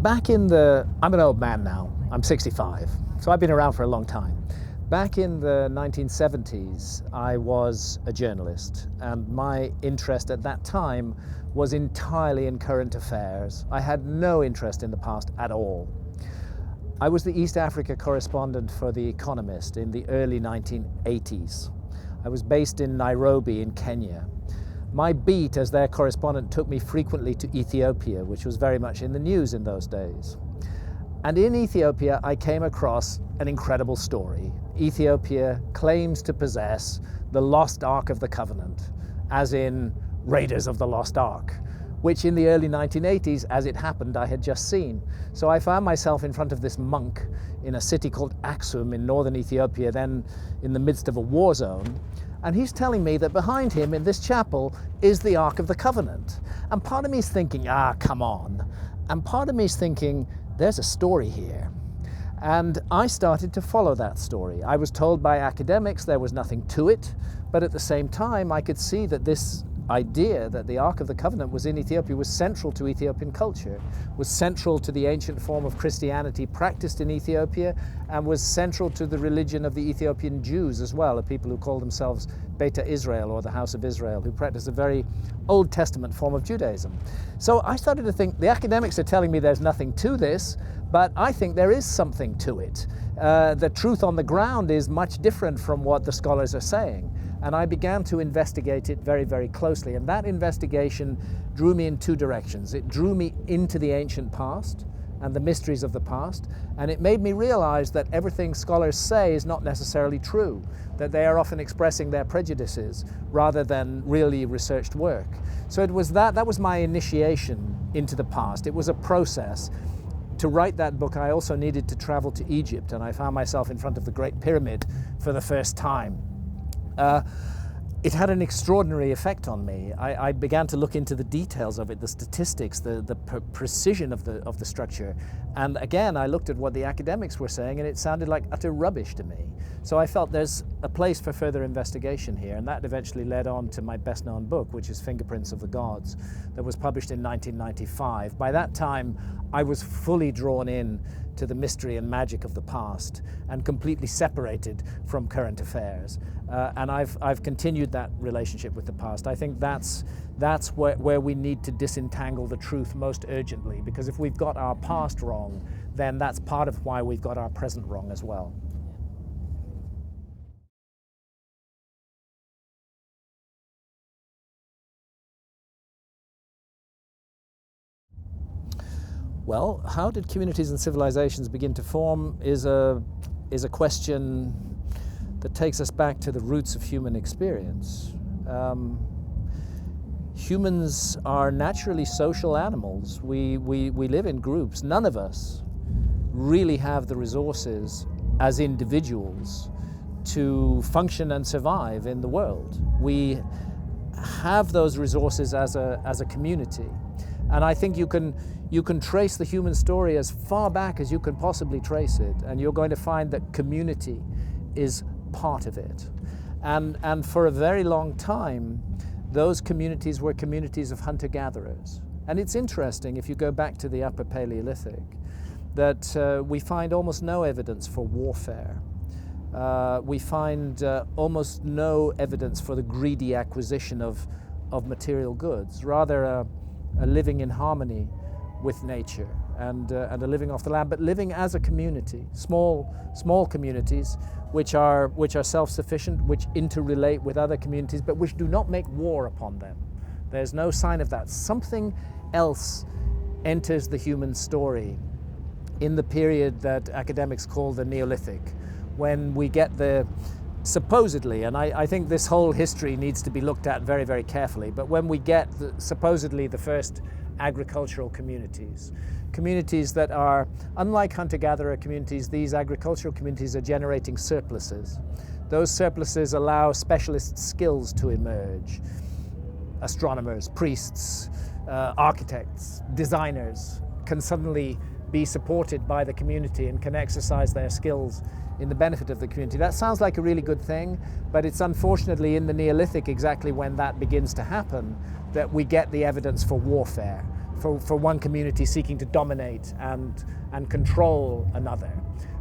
I'm an old man now, I'm 65, so I've been around for a long time. Back in the 1970s, I was a journalist, and my interest at that time was entirely in current affairs. I had no interest in the past at all. I was the East Africa correspondent for The Economist in the early 1980s. I was based in Nairobi in Kenya. My beat as their correspondent took me frequently to Ethiopia, which was very much in the news in those days. And in Ethiopia, I came across an incredible story. Ethiopia claims to possess the lost Ark of the Covenant, as in Raiders of the Lost Ark, which in the early 1980s, as it happened, I had just seen. So I found myself in front of this monk in a city called Aksum in northern Ethiopia, then in the midst of a war zone. And he's telling me that behind him in this chapel is the Ark of the Covenant. And part of me is thinking, come on. And part of me is thinking, there's a story here. And I started to follow that story. I was told by academics there was nothing to it, but at the same time I could see that this idea that the Ark of the Covenant was in Ethiopia was central to Ethiopian culture, was central to the ancient form of Christianity practiced in Ethiopia, and was central to the religion of the Ethiopian Jews as well, the people who call themselves Beta Israel, or the House of Israel, who practice a very Old Testament form of Judaism. So I started to think, the academics are telling me there's nothing to this, but I think there is something to it. The truth on the ground is much different from what the scholars are saying. And I began to investigate it very, very closely. And that investigation drew me in two directions. It drew me into the ancient past and the mysteries of the past. And it made me realize that everything scholars say is not necessarily true, that they are often expressing their prejudices rather than really researched work. So it was that was my initiation into the past. It was a process. To write that book, I also needed to travel to Egypt, and I found myself in front of the Great Pyramid for the first time. It had an extraordinary effect on me. I began to look into the details of it, the statistics, the precision of the structure. And again, I looked at what the academics were saying, and it sounded like utter rubbish to me. So I felt there's a place for further investigation here, and that eventually led on to my best-known book, which is Fingerprints of the Gods, that was published in 1995. By that time, I was fully drawn in to the mystery and magic of the past and completely separated from current affairs. And I've continued that relationship with the past. I think that's where we need to disentangle the truth most urgently, because if we've got our past wrong, then that's part of why we've got our present wrong as well. Well, how did communities and civilizations begin to form is a question that takes us back to the roots of human experience. Humans are naturally social animals. We live in groups. None of us really have the resources as individuals to function and survive in the world. We have those resources as a community. And I think you can trace the human story as far back as you can possibly trace it, and you're going to find that community is part of it. And for a very long time, those communities were communities of hunter-gatherers. And it's interesting, if you go back to the Upper Paleolithic, that we find almost no evidence for warfare. We find almost no evidence for the greedy acquisition of material goods, rather a living in harmony with nature and a living off the land, but living as a community, small communities which are self-sufficient, which interrelate with other communities, but which do not make war upon them. There's no sign of that. Something else enters the human story in the period that academics call the Neolithic, when we get supposedly, and I think this whole history needs to be looked at very, very carefully, but when we get supposedly the first agricultural communities that are, unlike hunter-gatherer communities, these agricultural communities are generating surpluses. Those surpluses allow specialist skills to emerge. Astronomers, priests, architects, designers can suddenly be supported by the community and can exercise their skills in the benefit of the community. That sounds like a really good thing, but it's unfortunately in the Neolithic, exactly when that begins to happen, that we get the evidence for warfare, for one community seeking to dominate and control another.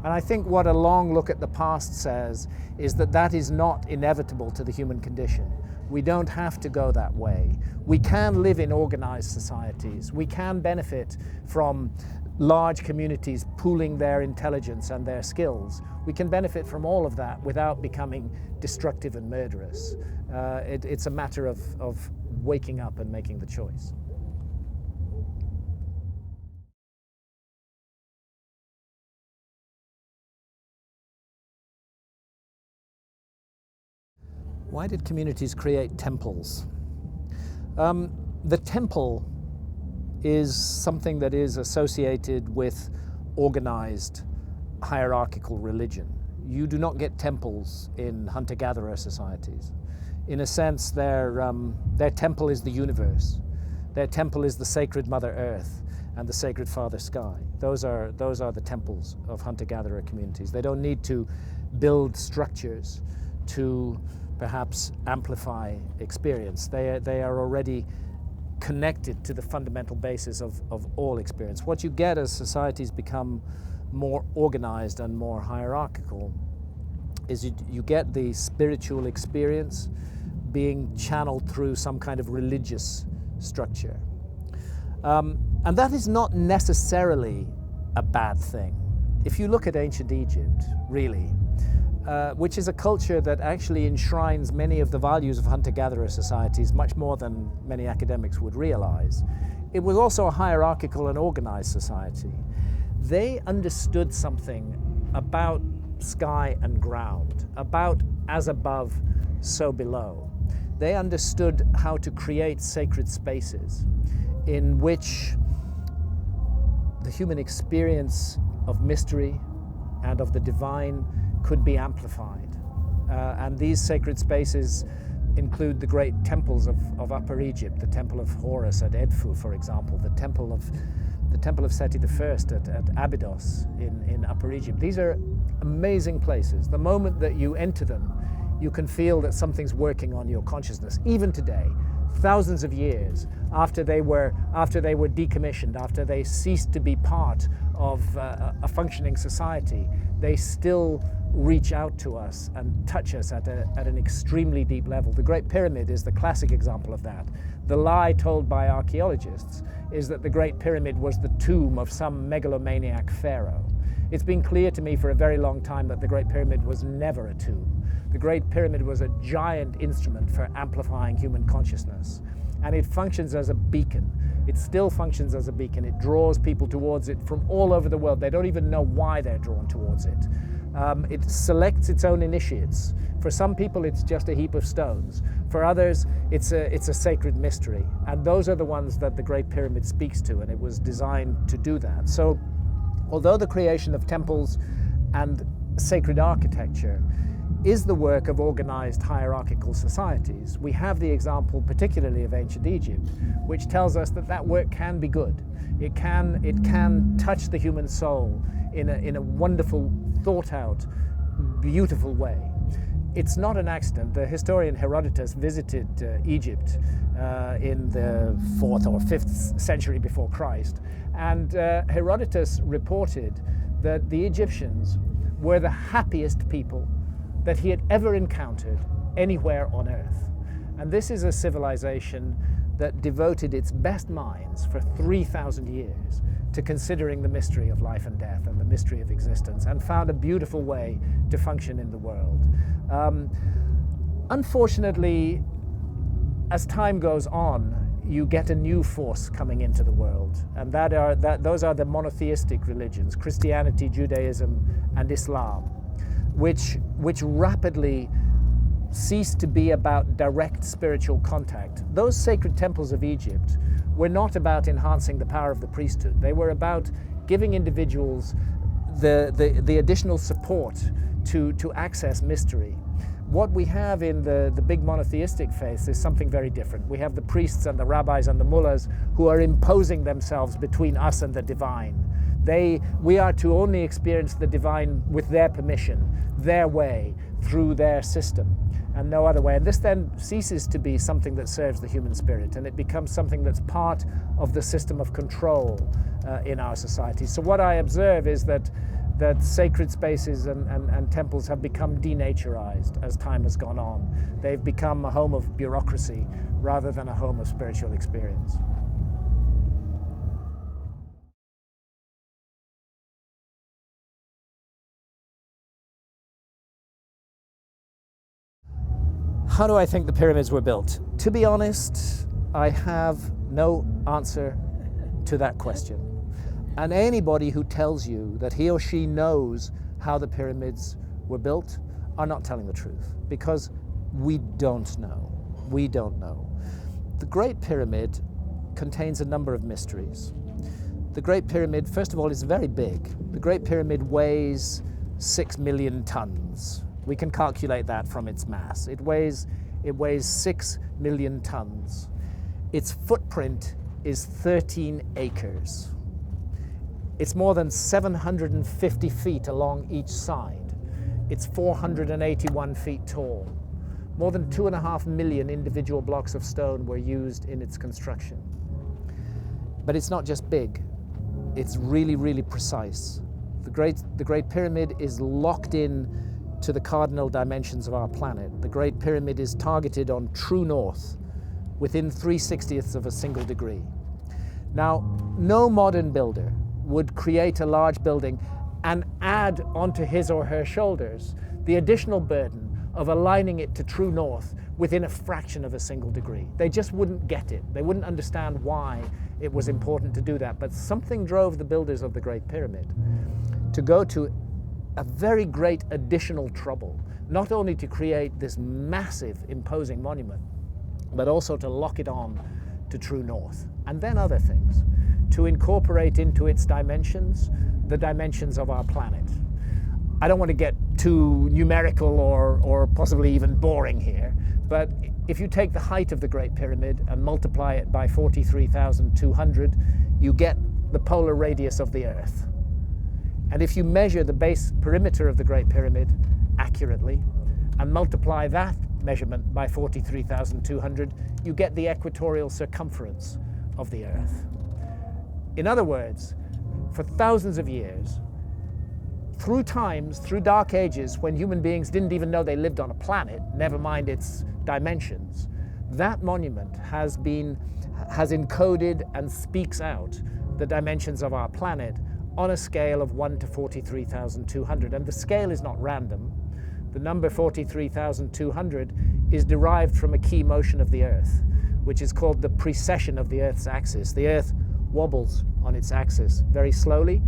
And I think what a long look at the past says is that that is not inevitable to the human condition. We don't have to go that way. We can live in organized societies. We can benefit from large communities pooling their intelligence and their skills. We can benefit from all of that without becoming destructive and murderous. It's a matter of waking up and making the choice. Why did communities create temples? The temple is something that is associated with organized hierarchical religion. You do not get temples in hunter-gatherer societies. In a sense, their temple is the universe. Their temple is the sacred Mother Earth and the sacred Father Sky. Those are the temples of hunter-gatherer communities. They don't need to build structures to perhaps amplify experience. They are already connected to the fundamental basis of all experience. What you get as societies become more organized and more hierarchical is you get the spiritual experience being channeled through some kind of religious structure. And that is not necessarily a bad thing. If you look at ancient Egypt, really, which is a culture that actually enshrines many of the values of hunter-gatherer societies much more than many academics would realize. It was also a hierarchical and organized society. They understood something about sky and ground, about as above, so below. They understood how to create sacred spaces in which the human experience of mystery and of the divine could be amplified. And these sacred spaces include the great temples of Upper Egypt, the Temple of Horus at Edfu, for example, the Temple of Seti I at Abydos in Upper Egypt. These are amazing places. The moment that you enter them, you can feel that something's working on your consciousness. Even today, thousands of years after they were decommissioned, after they ceased to be part of a functioning society, they still reach out to us and touch us at an extremely deep level. The Great Pyramid is the classic example of that. The lie told by archaeologists is that the Great Pyramid was the tomb of some megalomaniac pharaoh. It's been clear to me for a very long time that the Great Pyramid was never a tomb. The Great Pyramid was a giant instrument for amplifying human consciousness. And it functions as a beacon. It still functions as a beacon. It draws people towards it from all over the world. They don't even know why they're drawn towards it. It selects its own initiates. For some people, it's just a heap of stones. For others, it's a sacred mystery. And those are the ones that the Great Pyramid speaks to, and it was designed to do that. So, although the creation of temples and sacred architecture is the work of organized hierarchical societies, we have the example particularly of ancient Egypt, which tells us that that work can be good. It can touch the human soul in a wonderful, thought out, beautiful way. It's not an accident. The historian Herodotus visited Egypt in the 4th or 5th century before Christ, and Herodotus reported that the Egyptians were the happiest people that he had ever encountered anywhere on earth. And this is a civilization that devoted its best minds for 3,000 years to considering the mystery of life and death and the mystery of existence, and found a beautiful way to function in the world. Unfortunately, as time goes on, you get a new force coming into the world, and those are the monotheistic religions, Christianity, Judaism, and Islam, which rapidly cease to be about direct spiritual contact. Those sacred temples of Egypt were not about enhancing the power of the priesthood. They were about giving individuals the additional support to access mystery. What we have in the big monotheistic faiths is something very different. We have the priests and the rabbis and the mullahs who are imposing themselves between us and the divine. We are to only experience the divine with their permission, their way, through their system. and no other way. And this then ceases to be something that serves the human spirit, and it becomes something that's part of the system of control in our society. So what I observe is that sacred spaces and temples have become denaturized as time has gone on. They've become a home of bureaucracy rather than a home of spiritual experience. How do I think the pyramids were built? To be honest, I have no answer to that question. And anybody who tells you that he or she knows how the pyramids were built are not telling the truth, because we don't know. We don't know. The Great Pyramid contains a number of mysteries. The Great Pyramid, first of all, is very big. The Great Pyramid weighs 6 million tons. We can calculate that from its mass. It weighs 6 million tons. Its footprint is 13 acres. It's more than 750 feet along each side. It's 481 feet tall. More than 2.5 million individual blocks of stone were used in its construction. But it's not just big, it's really, really precise. The Great Pyramid is locked in to the cardinal dimensions of our planet. The Great Pyramid is targeted on true north within 3/60ths of a single degree. Now, no modern builder would create a large building and add onto his or her shoulders the additional burden of aligning it to true north within a fraction of a single degree. They just wouldn't get it. They wouldn't understand why it was important to do that. But something drove the builders of the Great Pyramid to go to a very great additional trouble, not only to create this massive, imposing monument, but also to lock it on to true north. And then other things, to incorporate into its dimensions the dimensions of our planet. I don't want to get too numerical or possibly even boring here, but if you take the height of the Great Pyramid and multiply it by 43,200, you get the polar radius of the Earth. And if you measure the base perimeter of the Great Pyramid accurately and multiply that measurement by 43,200, you get the equatorial circumference of the Earth. In other words, for thousands of years, through times, through dark ages, when human beings didn't even know they lived on a planet, never mind its dimensions, that monument has encoded and speaks out the dimensions of our planet on a scale of 1 to 43,200. And the scale is not random. The number 43,200 is derived from a key motion of the Earth, which is called the precession of the Earth's axis. The Earth wobbles on its axis very slowly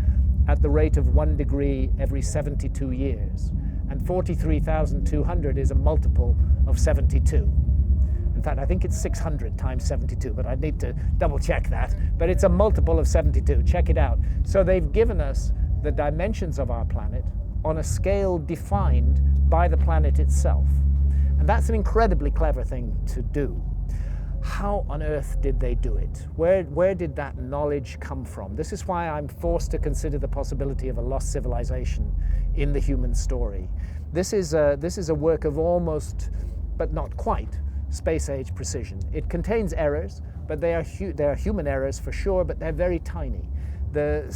at the rate of 1 degree every 72 years. And 43,200 is a multiple of 72. In fact, I think it's 600 times 72, but I need to double check that. But it's a multiple of 72. Check it out. So they've given us the dimensions of our planet on a scale defined by the planet itself. And that's an incredibly clever thing to do. How on earth did they do it? Where did that knowledge come from? This is why I'm forced to consider the possibility of a lost civilization in the human story. This is a work of almost, but not quite, space-age precision. It contains errors, but they are human errors for sure, but they're very tiny. The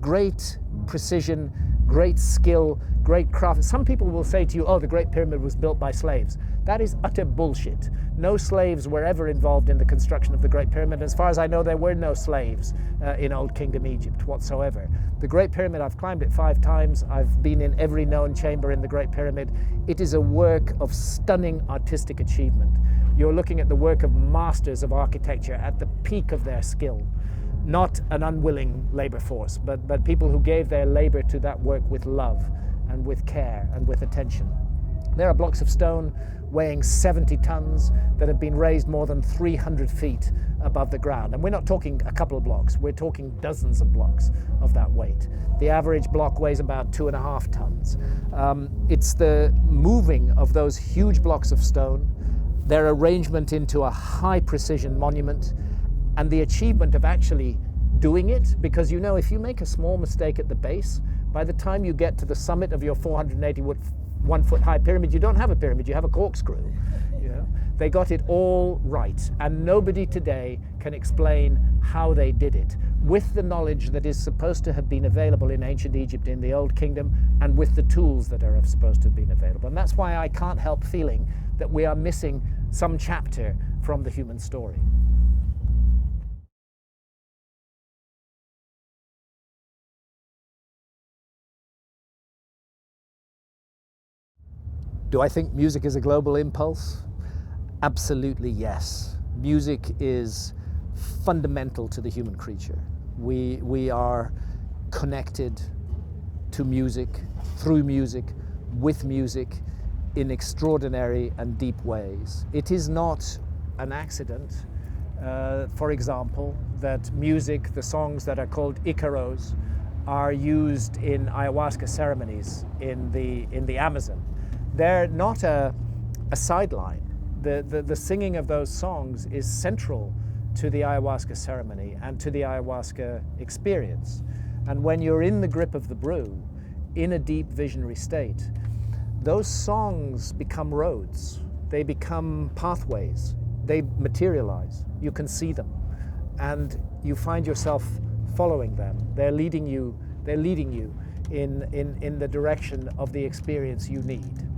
great precision, great skill, great craft. Some people will say to you, oh, the Great Pyramid was built by slaves. That is utter bullshit. No slaves were ever involved in the construction of the Great Pyramid. As far as I know, there were no slaves in Old Kingdom Egypt whatsoever. The Great Pyramid, I've climbed it 5 times. I've been in every known chamber in the Great Pyramid. It is a work of stunning artistic achievement. You're looking at the work of masters of architecture at the peak of their skill. Not an unwilling labor force, but people who gave their labor to that work with love and with care and with attention. There are blocks of stone weighing 70 tons that have been raised more than 300 feet above the ground. And we're not talking a couple of blocks, we're talking dozens of blocks of that weight. The average block weighs about 2.5 tons. It's the moving of those huge blocks of stone, their arrangement into a high precision monument, and the achievement of actually doing it, because you know if you make a small mistake at the base, by the time you get to the summit of your 480 1-foot-high pyramid, you don't have a pyramid, you have a corkscrew. You know? They got it all right, and nobody today can explain how they did it, with the knowledge that is supposed to have been available in ancient Egypt, in the Old Kingdom, and with the tools that are supposed to have been available. And that's why I can't help feeling that we are missing some chapter from the human story. Do I think music is a global impulse? Absolutely yes. Music is fundamental to the human creature. We are connected to music, through music, with music, in extraordinary and deep ways. It is not an accident, for example, that music, the songs that are called Icaros, are used in ayahuasca ceremonies in the Amazon. They're not a sideline. The singing of those songs is central to the ayahuasca ceremony and to the ayahuasca experience. And when you're in the grip of the brew, in a deep visionary state, those songs become roads. They become pathways. They materialize. You can see them. And you find yourself following them. They're leading you in the direction of the experience you need.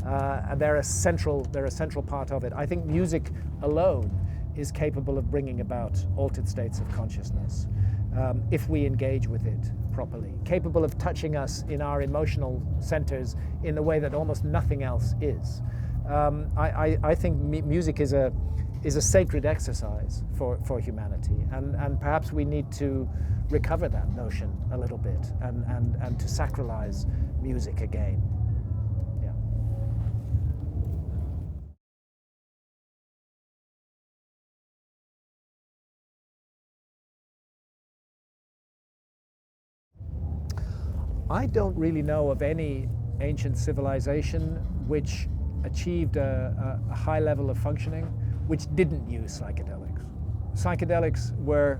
And they're a central part of it. I think music alone is capable of bringing about altered states of consciousness if we engage with it properly, capable of touching us in our emotional centers in a way that almost nothing else is. I think music is a sacred exercise for humanity, and perhaps we need to recover that notion a little bit and to sacralize music again. Yeah. I don't really know of any ancient civilization which achieved a high level of functioning which didn't use psychedelics. Psychedelics were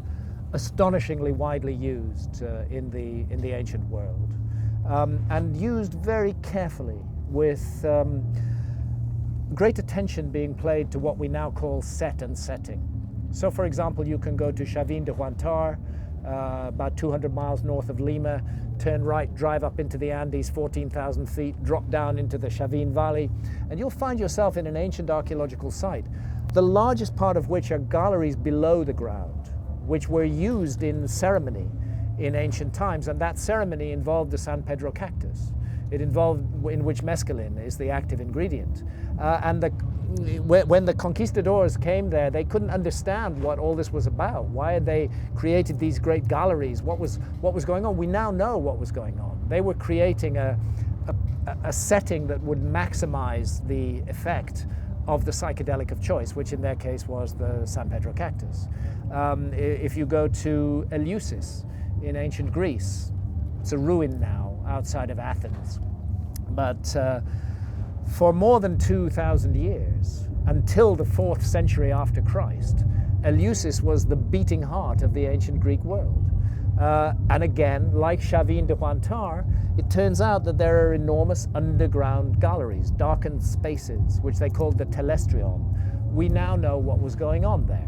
astonishingly widely used in the ancient world, and used very carefully, with great attention being paid to what we now call set and setting. So, for example, you can go to Chavin de Huantar, about 200 miles north of Lima, turn right, drive up into the Andes, 14,000 feet, drop down into the Chavin Valley, and you'll find yourself in an ancient archaeological site, the largest part of which are galleries below the ground, which were used in ceremony in ancient times, and that ceremony involved the San Pedro cactus. It involved, in which mescaline is the active ingredient. When the conquistadors came there, they couldn't understand what all this was about. Why had they created these great galleries? What was going on? We now know what was going on. They were creating a setting that would maximize the effect of the psychedelic of choice, which in their case was the San Pedro cactus. If you go to Eleusis in ancient Greece, it's a ruin now outside of Athens. But for more than 2,000 years, until the 4th century after Christ, Eleusis was the beating heart of the ancient Greek world. And again, like Chavin de Huantar, it turns out that there are enormous underground galleries, darkened spaces, which they called the telestrion. We now know what was going on there.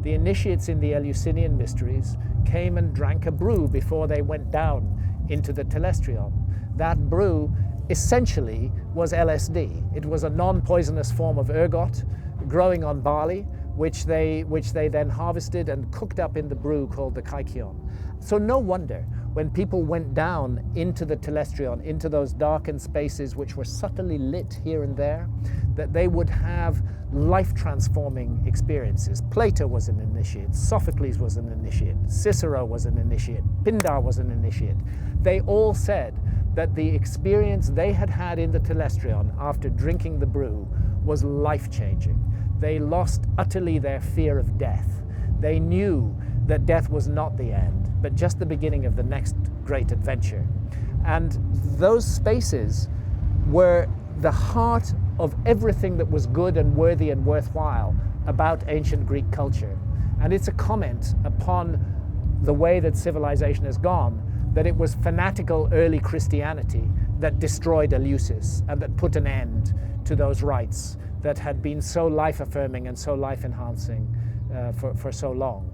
The initiates in the Eleusinian mysteries came and drank a brew before they went down into the telestrion. That brew essentially was LSD. It was a non-poisonous form of ergot growing on barley, which they then harvested and cooked up in the brew called the kykeon. So no wonder when people went down into the telestrion, into those darkened spaces which were subtly lit here and there, that they would have life-transforming experiences. Plato was an initiate, Sophocles was an initiate, Cicero was an initiate, Pindar was an initiate. They all said that the experience they had had in the telestrion after drinking the brew was life-changing. They lost utterly their fear of death. They knew that death was not the end, but just the beginning of the next great adventure. And those spaces were the heart of everything that was good and worthy and worthwhile about ancient Greek culture. And it's a comment upon the way that civilization has gone, that it was fanatical early Christianity that destroyed Eleusis and that put an end to those rites that had been so life-affirming and so life-enhancing for so long.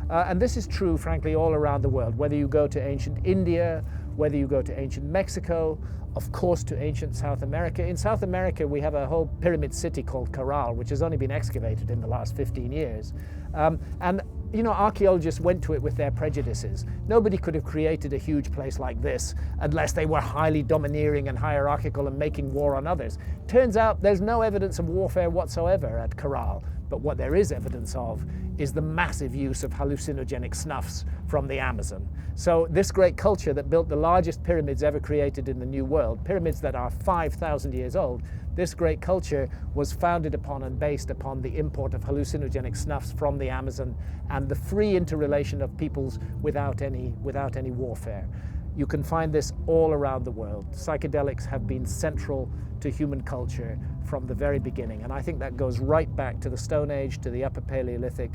And this is true, frankly, all around the world, whether you go to ancient India, whether you go to ancient Mexico, of course to ancient South America. In South America, we have a whole pyramid city called Caral, which has only been excavated in the last 15 years. And you know, archaeologists went to it with their prejudices. Nobody could have created a huge place like this unless they were highly domineering and hierarchical and making war on others. Turns out there's no evidence of warfare whatsoever at Caral, but what there is evidence of is the massive use of hallucinogenic snuffs from the Amazon. So this great culture that built the largest pyramids ever created in the New World, pyramids that are 5,000 years old, this great culture was founded upon and based upon the import of hallucinogenic snuffs from the Amazon and the free interrelation of peoples without any warfare. You can find this all around the world. Psychedelics have been central to human culture from the very beginning, and I think that goes right back to the Stone Age, to the Upper Paleolithic.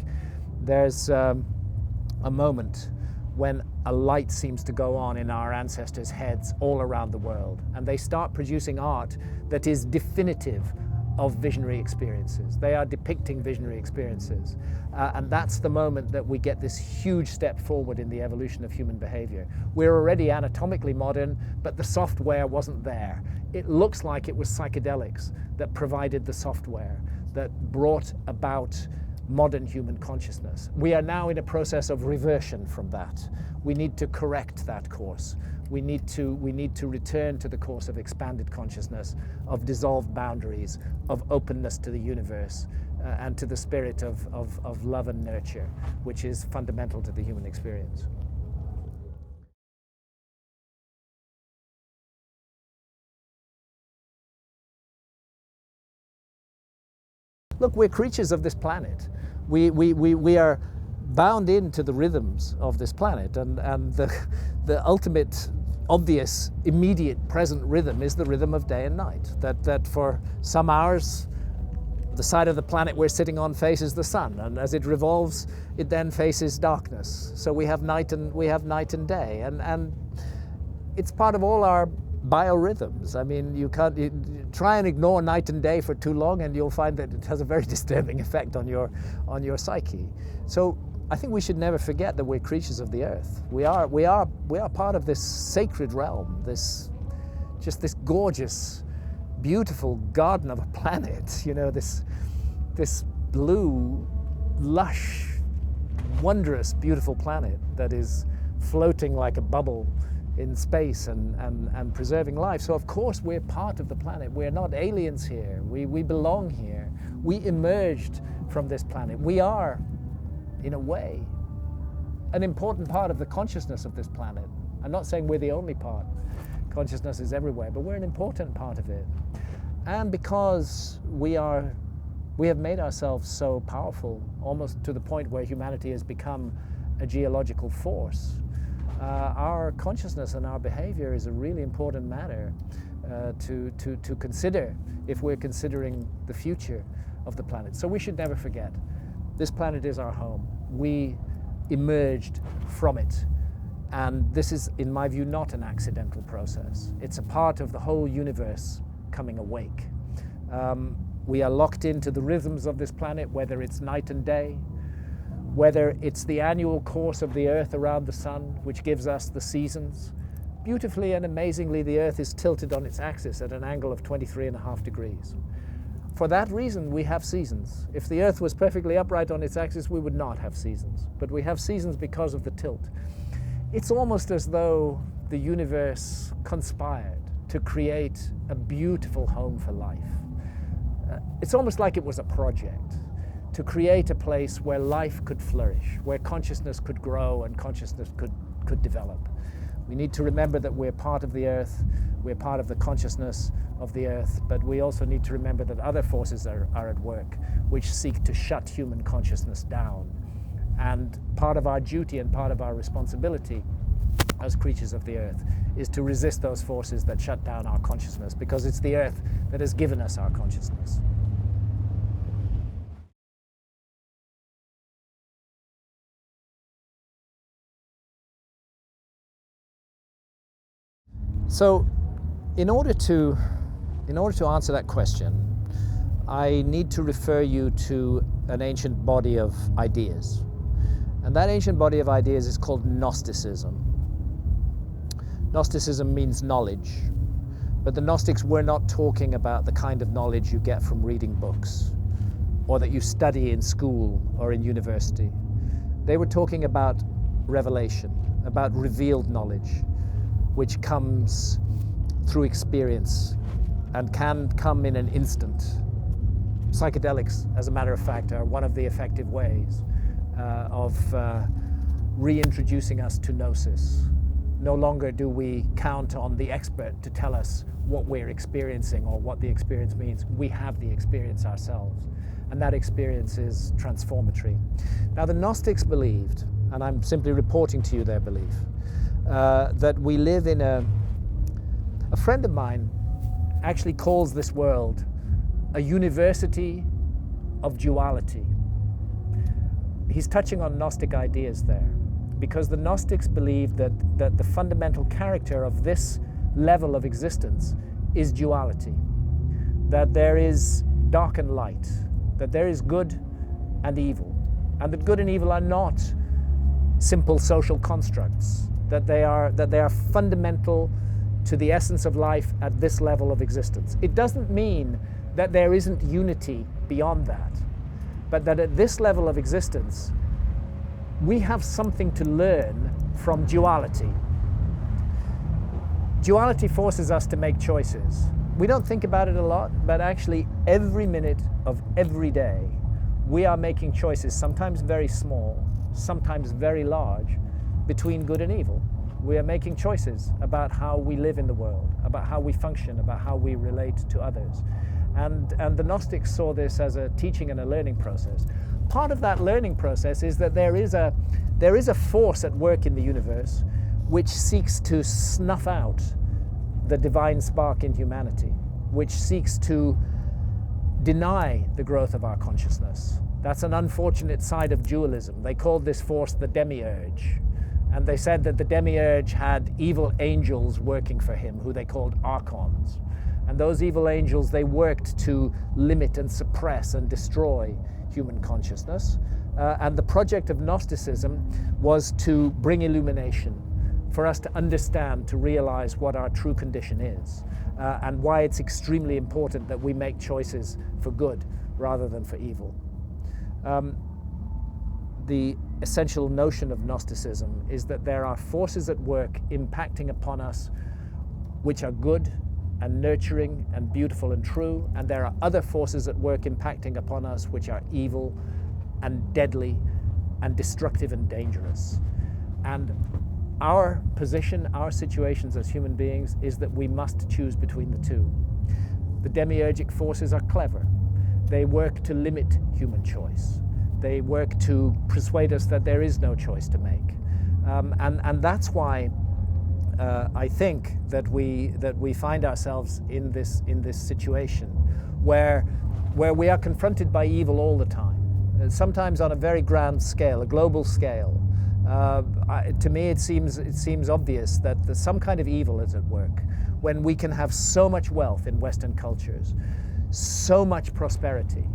There's a moment when a light seems to go on in our ancestors' heads all around the world, and they start producing art that is definitive of visionary experiences. They are depicting visionary experiences. And that's the moment that we get this huge step forward in the evolution of human behavior. We're already anatomically modern, but the software wasn't there. It looks like it was psychedelics that provided the software, that brought about modern human consciousness. We are now in a process of reversion from that. We need to correct that course. We need to return to the course of expanded consciousness, of dissolved boundaries, of openness to the universe, and to the spirit of love and nurture, which is fundamental to the human experience. Look, we're creatures of this planet. We are bound into the rhythms of this planet, and the ultimate, obvious, immediate, present rhythm is the rhythm of day and night. That for some hours, the side of the planet we're sitting on faces the sun, and as it revolves, it then faces darkness. So we have night and day, and it's part of all our biorhythms. I mean, you try and ignore night and day for too long, and you'll find that it has a very disturbing effect on your psyche. So I think we should never forget that we're creatures of the earth. We are part of this sacred realm, this gorgeous, beautiful garden of a planet. You know, this blue, lush, wondrous, beautiful planet that is floating like a bubble in space and preserving life. So of course we're part of the planet. We're not aliens here. We belong here. We emerged from this planet. We are, in a way, an important part of the consciousness of this planet. I'm not saying we're the only part. Consciousness is everywhere, but we're an important part of it. And because we have made ourselves so powerful, almost to the point where humanity has become a geological force, our consciousness and our behavior is a really important matter to consider if we're considering the future of the planet. So we should never forget, this planet is our home. We emerged from it. And this is, in my view, not an accidental process. It's a part of the whole universe coming awake. We are locked into the rhythms of this planet, whether it's night and day, whether it's the annual course of the Earth around the sun, which gives us the seasons. Beautifully and amazingly, the Earth is tilted on its axis at an angle of 23.5 degrees. For that reason, we have seasons. If the Earth was perfectly upright on its axis, we would not have seasons. But we have seasons because of the tilt. It's almost as though the universe conspired to create a beautiful home for life. It's almost like it was a project to create a place where life could flourish, where consciousness could grow and consciousness could develop. We need to remember that we're part of the Earth, we're part of the consciousness of the Earth, but we also need to remember that other forces are at work which seek to shut human consciousness down. And part of our duty and part of our responsibility as creatures of the Earth is to resist those forces that shut down our consciousness, because it's the Earth that has given us our consciousness. So In order to answer that question, I need to refer you to an ancient body of ideas. And that ancient body of ideas is called Gnosticism. Gnosticism means knowledge, but the Gnostics were not talking about the kind of knowledge you get from reading books or that you study in school or in university. They were talking about revelation, about revealed knowledge, which comes through experience and can come in an instant. Psychedelics, as a matter of fact, are one of the effective ways of reintroducing us to gnosis. No longer do we count on the expert to tell us what we're experiencing or what the experience means. We have the experience ourselves, and that experience is transformatory. Now, the Gnostics believed, and I'm simply reporting to you their belief, that we live in a friend of mine actually calls this world a university of duality. He's touching on Gnostic ideas there, because the Gnostics believed that the fundamental character of this level of existence is duality, that there is dark and light, that there is good and evil, and that good and evil are not simple social constructs, that they are fundamental to the essence of life at this level of existence. It doesn't mean that there isn't unity beyond that, but that at this level of existence, we have something to learn from duality. Duality forces us to make choices. We don't think about it a lot, but actually every minute of every day, we are making choices, sometimes very small, sometimes very large, between good and evil. We are making choices about how we live in the world, about how we function, about how we relate to others. And the Gnostics saw this as a teaching and a learning process. Part of that learning process is that there is a force at work in the universe which seeks to snuff out the divine spark in humanity, which seeks to deny the growth of our consciousness. That's an unfortunate side of dualism. They called this force the demiurge. And they said that the demiurge had evil angels working for him, who they called archons. And those evil angels, they worked to limit and suppress and destroy human consciousness. And the project of Gnosticism was to bring illumination, for us to understand, to realize what our true condition is, and why it's extremely important that we make choices for good rather than for evil. The essential notion of Gnosticism is that there are forces at work impacting upon us which are good and nurturing and beautiful and true, and there are other forces at work impacting upon us which are evil and deadly and destructive and dangerous. And our position, our situations as human beings, is that we must choose between the two. The demiurgic forces are clever. They work to limit human choice. They work to persuade us that there is no choice to make. And that's why I think that we find ourselves in this situation where we are confronted by evil all the time, sometimes on a very grand scale, a global scale. To me, it seems obvious that some kind of evil is at work when we can have so much wealth in Western cultures, so much prosperity,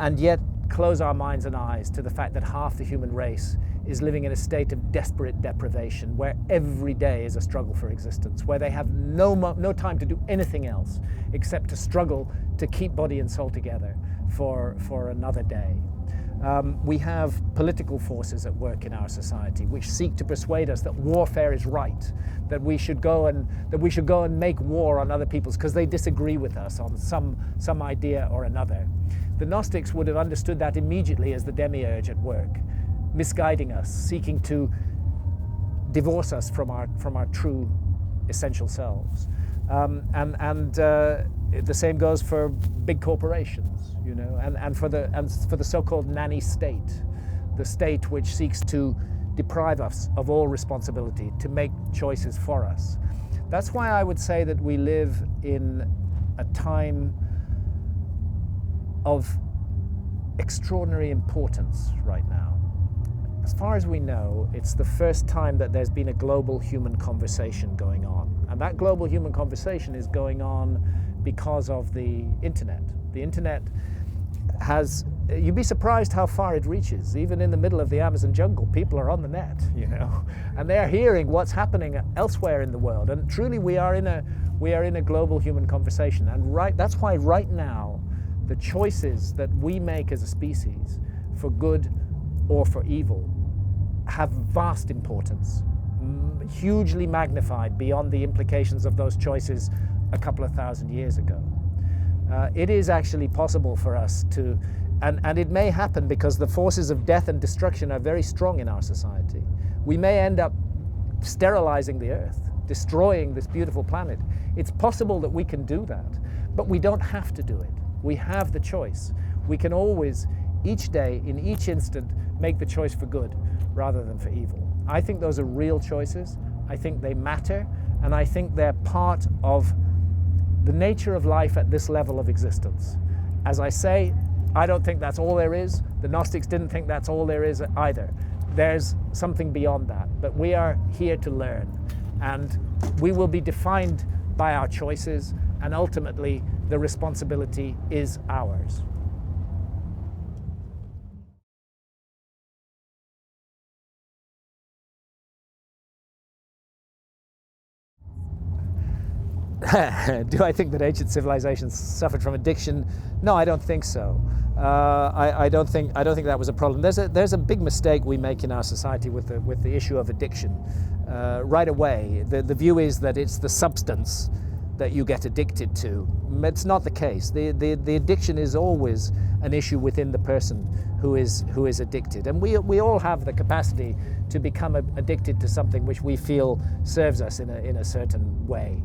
and yet close our minds and eyes to the fact that half the human race is living in a state of desperate deprivation, where every day is a struggle for existence, where they have no time to do anything else except to struggle to keep body and soul together for another day. We have political forces at work in our society which seek to persuade us that warfare is right, that we should go and make war on other peoples because they disagree with us on some idea or another. The Gnostics would have understood that immediately as the demiurge at work, misguiding us, seeking to divorce us from our true essential selves. The same goes for big corporations, you know, and for the so-called nanny state, the state which seeks to deprive us of all responsibility, to make choices for us. That's why I would say that we live in a time of extraordinary importance right now. as far as we know, it's the first time that there's been a global human conversation going on. And that global human conversation is going on because of the internet. The internet has, you'd be surprised how far it reaches. Even in the middle of the Amazon jungle, people are on the net, you know, and they're hearing what's happening elsewhere in the world. And truly, we are in a global human conversation. And that's why right now, the choices that we make as a species, for good or for evil, have vast importance, hugely magnified beyond the implications of those choices a couple of thousand years ago. It is actually possible for us to, and it may happen because the forces of death and destruction are very strong in our society. We may end up sterilizing the earth, destroying this beautiful planet. It's possible that we can do that, but we don't have to do it. We have the choice. We can always, each day, in each instant, make the choice for good rather than for evil. I think those are real choices. I think they matter, and I think they're part of the nature of life at this level of existence. As I say, I don't think that's all there is. The Gnostics didn't think that's all there is either. There's something beyond that, but we are here to learn, and we will be defined by our choices, and ultimately the responsibility is ours. Do I think that ancient civilizations suffered from addiction? No, I don't think so. I don't think that was a problem. There's a big mistake we make in our society with the issue of addiction. Right away, the view is that it's the substance that you get addicted to. It's not the case. The addiction is always an issue within the person who is addicted, and we all have the capacity to become addicted to something which we feel serves us in a certain way.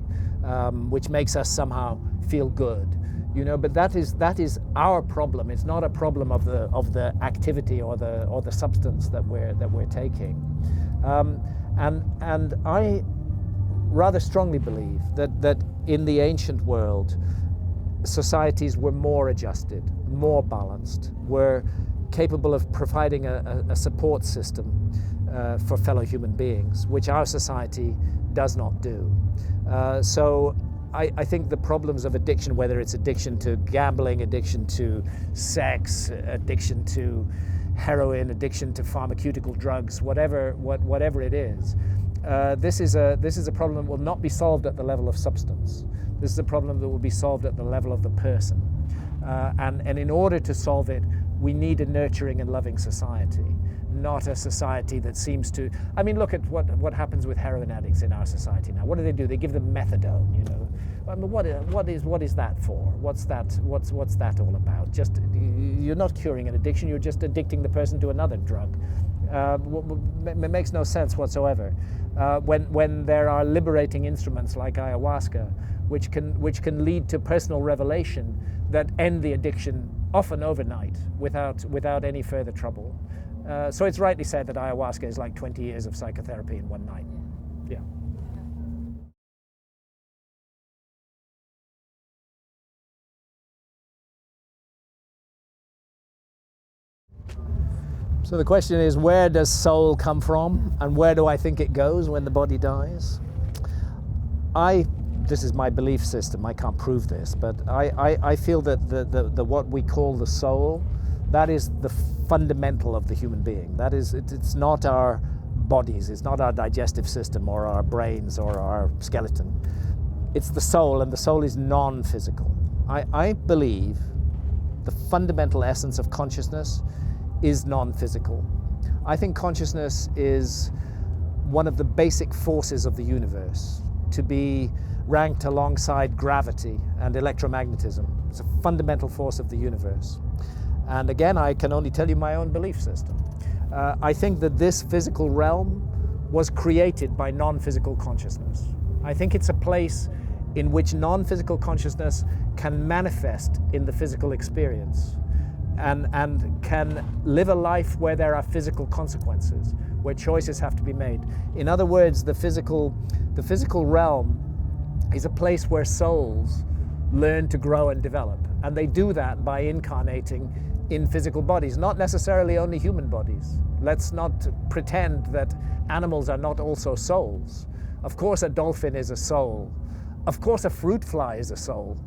Which makes us somehow feel good, you know. But that is our problem. It's not a problem of the activity or the substance that we're taking. And I rather strongly believe that in the ancient world, societies were more adjusted, more balanced, were capable of providing a support system for fellow human beings, which our society does not do. So I think the problems of addiction, whether it's addiction to gambling, addiction to sex, addiction to heroin, addiction to pharmaceutical drugs, whatever it is, this is a problem that will not be solved at the level of substance. This is a problem that will be solved at the level of the person. And in order to solve it, we need a nurturing and loving society, not a society that seems to, I mean, look at what happens with heroin addicts in our society now. What do? They give them methadone, you know. I mean, what is that for? What's that all about? Just, you're not curing an addiction, you're just addicting the person to another drug. It makes no sense whatsoever. When there are liberating instruments like ayahuasca, which can lead to personal revelation that end the addiction often overnight without any further trouble. So it's rightly said that ayahuasca is like 20 years of psychotherapy in one night. Yeah. So the question is, where does soul come from, and where do I think it goes when the body dies? This is my belief system, I can't prove this, but I feel that the what we call the soul, that is the fundamental of the human being. That is, it's not our bodies, it's not our digestive system or our brains or our skeleton. It's the soul, and the soul is non-physical. I believe the fundamental essence of consciousness is non-physical. I think consciousness is one of the basic forces of the universe, to be ranked alongside gravity and electromagnetism. It's a fundamental force of the universe. And again, I can only tell you my own belief system. I think that this physical realm was created by non-physical consciousness. I think it's a place in which non-physical consciousness can manifest in the physical experience, and can live a life where there are physical consequences, where choices have to be made. In other words, the physical realm is a place where souls learn to grow and develop, and they do that by incarnating in physical bodies, not necessarily only human bodies. Let's not pretend that animals are not also souls. Of course a dolphin is a soul. Of course a fruit fly is a soul,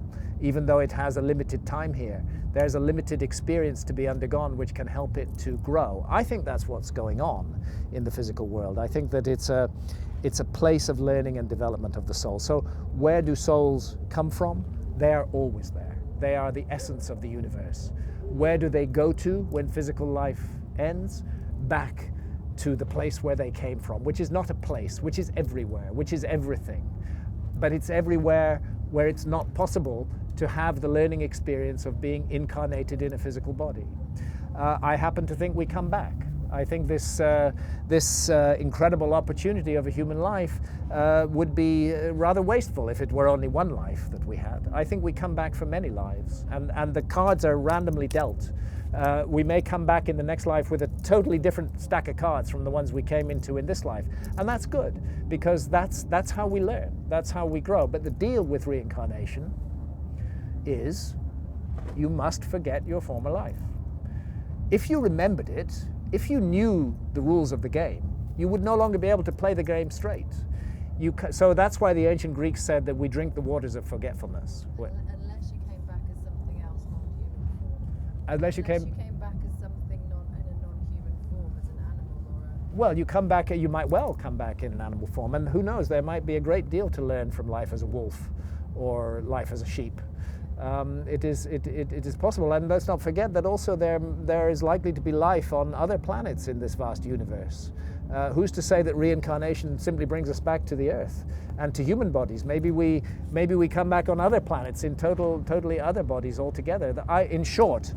even though it has a limited time here. There's a limited experience to be undergone which can help it to grow. I think that's what's going on in the physical world. I think that it's a place of learning and development of the soul. So where do souls come from? They are always there. They are the essence of the universe. Where do they go to when physical life ends? Back to the place where they came from, which is not a place, which is everywhere, which is everything. But it's everywhere where it's not possible to have the learning experience of being incarnated in a physical body. I happen to think we come back. I think this incredible opportunity of a human life would be rather wasteful if it were only one life that we had. I think we come back for many lives, and the cards are randomly dealt. We may come back in the next life with a totally different stack of cards from the ones we came into in this life. And that's good, because that's how we learn, that's how we grow. But the deal with reincarnation is you must forget your former life. If you remembered it, if you knew the rules of the game, you would no longer be able to play the game straight. So that's why the ancient Greeks said that we drink the waters of forgetfulness. Unless you came back as something else, non-human form. Unless you came back as something in a non-human form, as an animal or a... Well, you might well come back in an animal form, and who knows, there might be a great deal to learn from life as a wolf or life as a sheep. It is possible, and let's not forget that also there is likely to be life on other planets in this vast universe. Who's to say that reincarnation simply brings us back to the Earth and to human bodies? Maybe we come back on other planets in totally other bodies altogether. In short,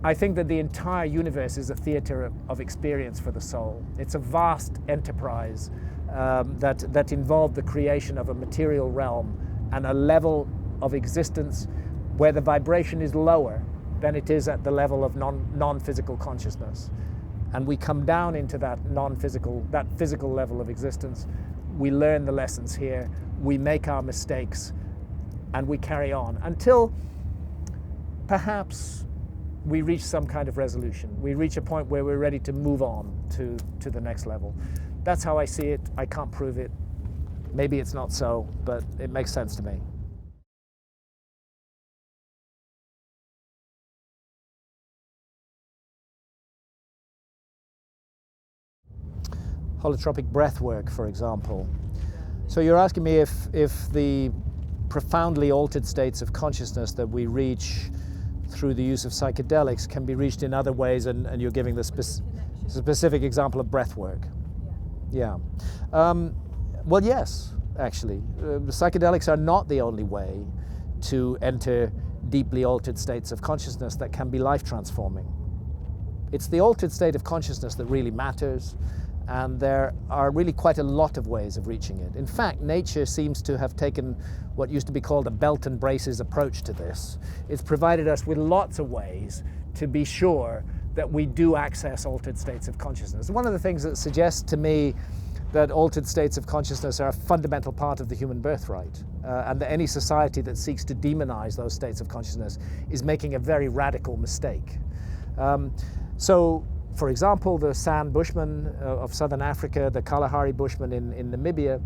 I think that the entire universe is a theater of experience for the soul. It's a vast enterprise that involved the creation of a material realm and a level of existence where the vibration is lower than it is at the level of non-physical consciousness. And we come down into that physical level of existence. We learn the lessons here, we make our mistakes, and we carry on until perhaps we reach some kind of resolution. We reach a point where we're ready to move on to the next level. That's how I see it. I can't prove it. Maybe it's not so, but it makes sense to me. Holotropic breath work, for example. So you're asking me if the profoundly altered states of consciousness that we reach through the use of psychedelics can be reached in other ways, and you're giving the specific example of breath work. Yeah. Well, yes, actually. Psychedelics are not the only way to enter deeply altered states of consciousness that can be life transforming. It's the altered state of consciousness that really matters, and there are really quite a lot of ways of reaching it. In fact, nature seems to have taken what used to be called a belt and braces approach to this. It's provided us with lots of ways to be sure that we do access altered states of consciousness. One of the things that suggests to me that altered states of consciousness are a fundamental part of the human birthright, and that any society that seeks to demonize those states of consciousness is making a very radical mistake. So, for example, the San Bushmen of southern Africa, the Kalahari Bushmen in Namibia,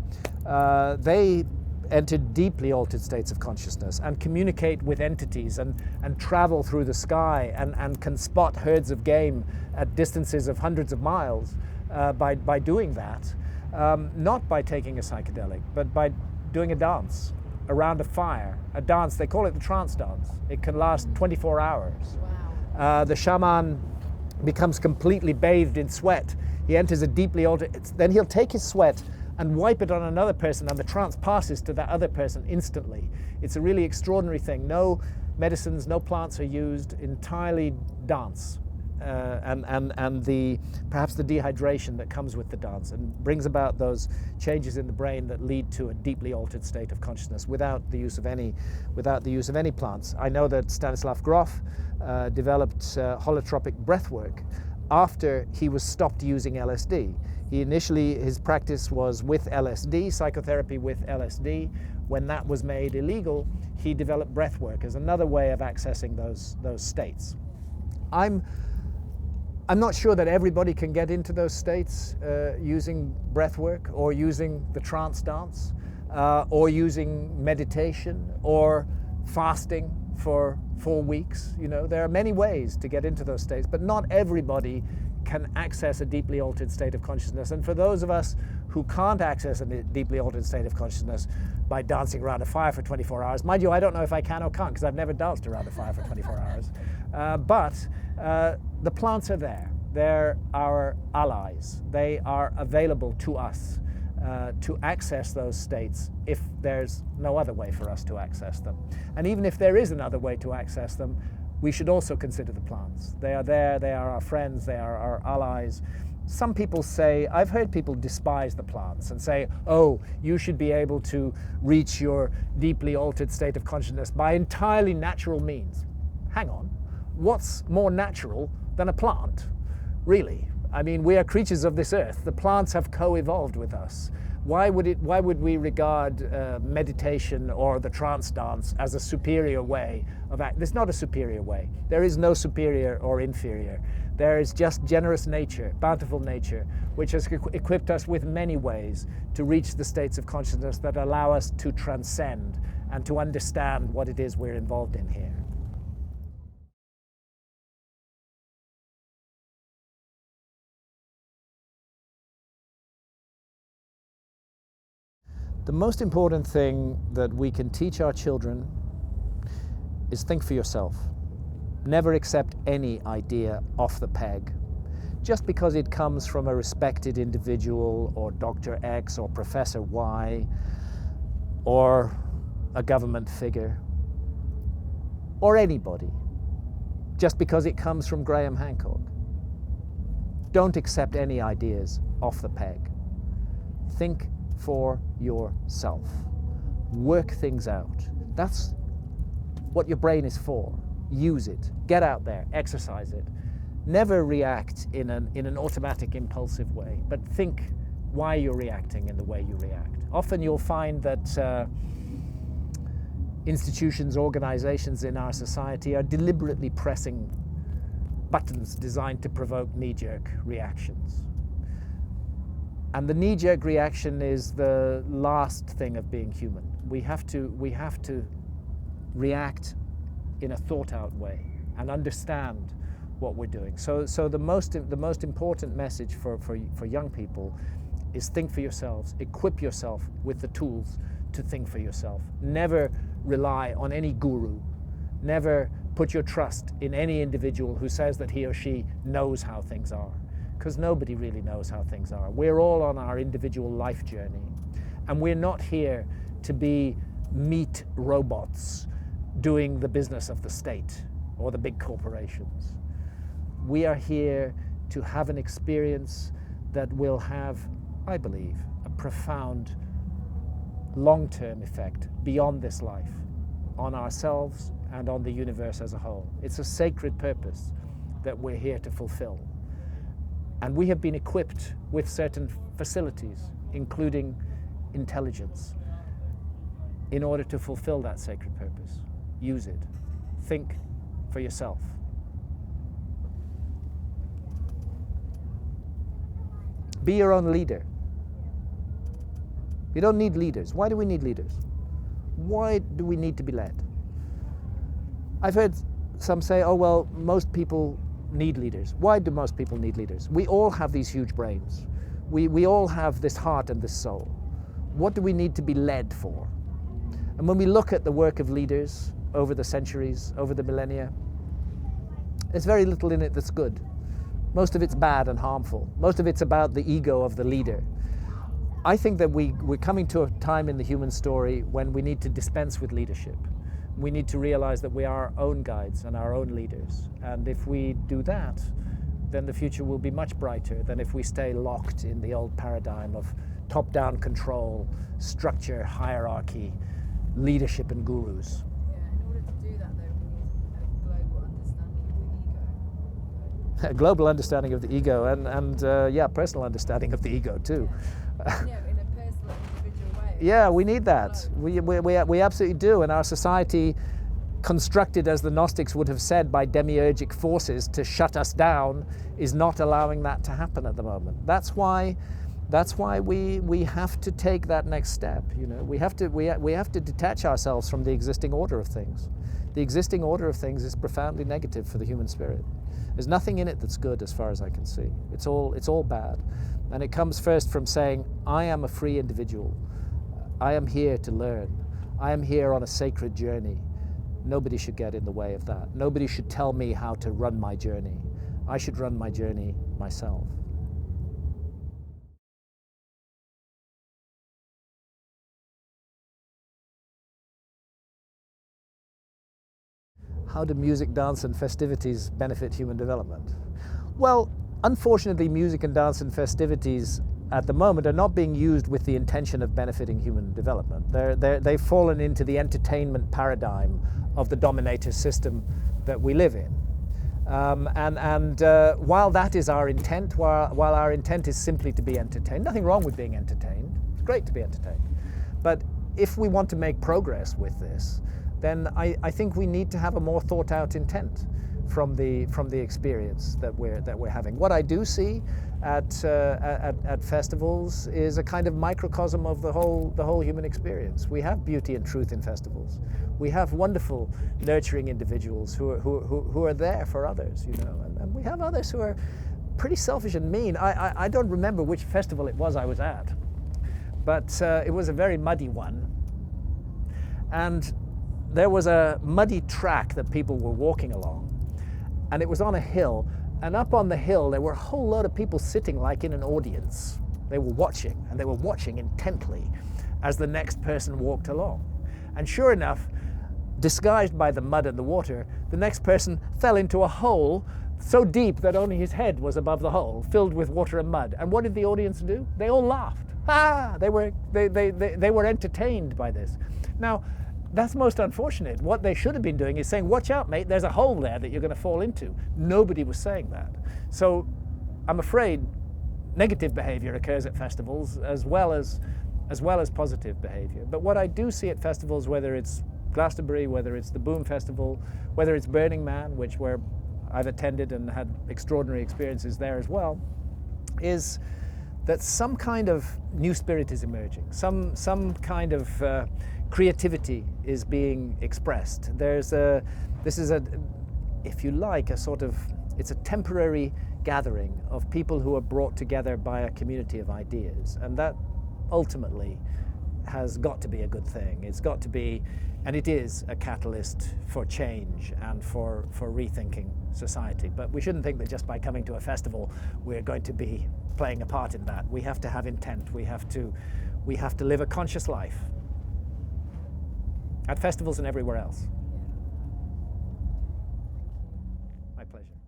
they entered deeply altered states of consciousness and communicate with entities and travel through the sky and can spot herds of game at distances of hundreds of miles by doing that. Not by taking a psychedelic, but by doing a dance around a fire. A dance, they call it the trance dance. It can last 24 hours. Wow. The shaman becomes completely bathed in sweat. He enters a deeply altered, then he'll take his sweat and wipe it on another person, and the trance passes to that other person instantly. It's a really extraordinary thing. No medicines, no plants are used, entirely dance. And perhaps the dehydration that comes with the dance and brings about those changes in the brain that lead to a deeply altered state of consciousness without the use of any plants. I know that Stanislav Grof developed holotropic breath work after he was stopped using LSD. His practice was with LSD, psychotherapy with LSD. When that was made illegal, he developed breath work as another way of accessing those states. I'm not sure that everybody can get into those states using breath work or using the trance dance or using meditation or fasting for 4 weeks. You know, there are many ways to get into those states, but not everybody can access a deeply altered state of consciousness. And for those of us who can't access a deeply altered state of consciousness by dancing around a fire for 24 hours, mind you, I don't know if I can or can't because I've never danced around a fire for 24 hours, but the plants are there. They're our allies. They are available to us to access those states if there's no other way for us to access them. And even if there is another way to access them, we should also consider the plants. They are there, they are our friends, they are our allies. Some people say, I've heard people despise the plants and say, oh, you should be able to reach your deeply altered state of consciousness by entirely natural means. Hang on, what's more natural than a plant, really? I mean, we are creatures of this earth. The plants have co-evolved with us. Why would we regard meditation or the trance dance as a superior way of act? There's not a superior way. There is no superior or inferior. There is just generous nature, bountiful nature, which has equipped us with many ways to reach the states of consciousness that allow us to transcend and to understand what it is we're involved in here. The most important thing that we can teach our children is think for yourself. Never accept any idea off the peg. Just because it comes from a respected individual or Dr. X or Professor Y or a government figure or anybody. Just because it comes from Graham Hancock. Don't accept any ideas off the peg. Think for yourself. Work things out. That's what your brain is for. Use it. Get out there. Exercise it. Never react in an automatic, impulsive way, but think why you're reacting in the way you react. Often you'll find that institutions, organizations in our society are deliberately pressing buttons designed to provoke knee-jerk reactions. And the knee-jerk reaction is the last thing of being human. We have to react in a thought-out way and understand what we're doing. So the most important message for young people is think for yourselves. Equip yourself with the tools to think for yourself. Never rely on any guru. Never put your trust in any individual who says that he or she knows how things are. Because nobody really knows how things are. We're all on our individual life journey. And we're not here to be meat robots doing the business of the state or the big corporations. We are here to have an experience that will have, I believe, a profound long-term effect beyond this life on ourselves and on the universe as a whole. It's a sacred purpose that we're here to fulfill. And we have been equipped with certain facilities, including intelligence, in order to fulfill that sacred purpose. Use it. Think for yourself. Be your own leader. You don't need leaders. Why do we need leaders? Why do we need to be led? I've heard some say, oh, well, most people need leaders. Why do most people need leaders? We all have these huge brains. We all have this heart and this soul. What do we need to be led for? And when we look at the work of leaders over the centuries, over the millennia, there's very little in it that's good. Most of it's bad and harmful. Most of it's about the ego of the leader. I think that we're coming to a time in the human story when we need to dispense with leadership. We need to realize that we are our own guides and our own leaders. And if we do that, then the future will be much brighter than if we stay locked in the old paradigm of top-down control, structure, hierarchy, leadership and gurus. Yeah, in order to do that though, we need a global understanding of the ego. A global understanding of the ego and personal understanding of the ego too. Yeah, in a personal, individual way. Yeah, we need that. We absolutely do. And our society constructed, as the Gnostics would have said, by demiurgic forces to shut us down, is not allowing that to happen at the moment. That's why we have to take that next step. You know, we have to detach ourselves from the existing order of things. The existing order of things is profoundly negative for the human spirit. There's nothing in it that's good, as far as I can see. It's all bad, and it comes first from saying, I am a free individual. I am here to learn. I am here on a sacred journey. Nobody should get in the way of that. Nobody should tell me how to run my journey. I should run my journey myself. How do music, dance, and festivities benefit human development? Well, unfortunately, music and dance and festivities at the moment are not being used with the intention of benefiting human development. They've fallen into the entertainment paradigm of the dominator system that we live in. While that is our intent, while our intent is simply to be entertained, nothing wrong with being entertained. It's great to be entertained. But if we want to make progress with this, then I think we need to have a more thought out intent from the experience that we're having. What I do see at festivals is a kind of microcosm of the whole human experience. We have beauty and truth in festivals. We have wonderful, nurturing individuals who are there for others, you know, and we have others who are pretty selfish and mean. I don't remember which festival it was I was at, but it was a very muddy one, and there was a muddy track that people were walking along, and it was on a hill, and up on the hill there were a whole load of people sitting like in an audience. They were watching, and they were watching intently as the next person walked along. And sure enough, disguised by the mud and the water, the next person fell into a hole so deep that only his head was above the hole, filled with water and mud. And what did the audience do? They all laughed. Ah! They were entertained by this. Now, that's most unfortunate. What they should have been doing is saying, watch out, mate, there's a hole there that you're going to fall into. Nobody was saying that. So I'm afraid negative behavior occurs at festivals as well as positive behavior. But what I do see at festivals, whether it's Glastonbury, whether it's the Boom Festival, whether it's Burning Man, where I've attended and had extraordinary experiences there as well, is that some kind of new spirit is emerging. Some kind of creativity is being expressed. This is if you like, it's a temporary gathering of people who are brought together by a community of ideas, and that ultimately has got to be a good thing. It's got to be, and it is, a catalyst for change and for rethinking society. But we shouldn't think that just by coming to a festival we're going to be playing a part in that. We have to have intent. We have to live a conscious life at festivals and everywhere else. Yeah. My pleasure.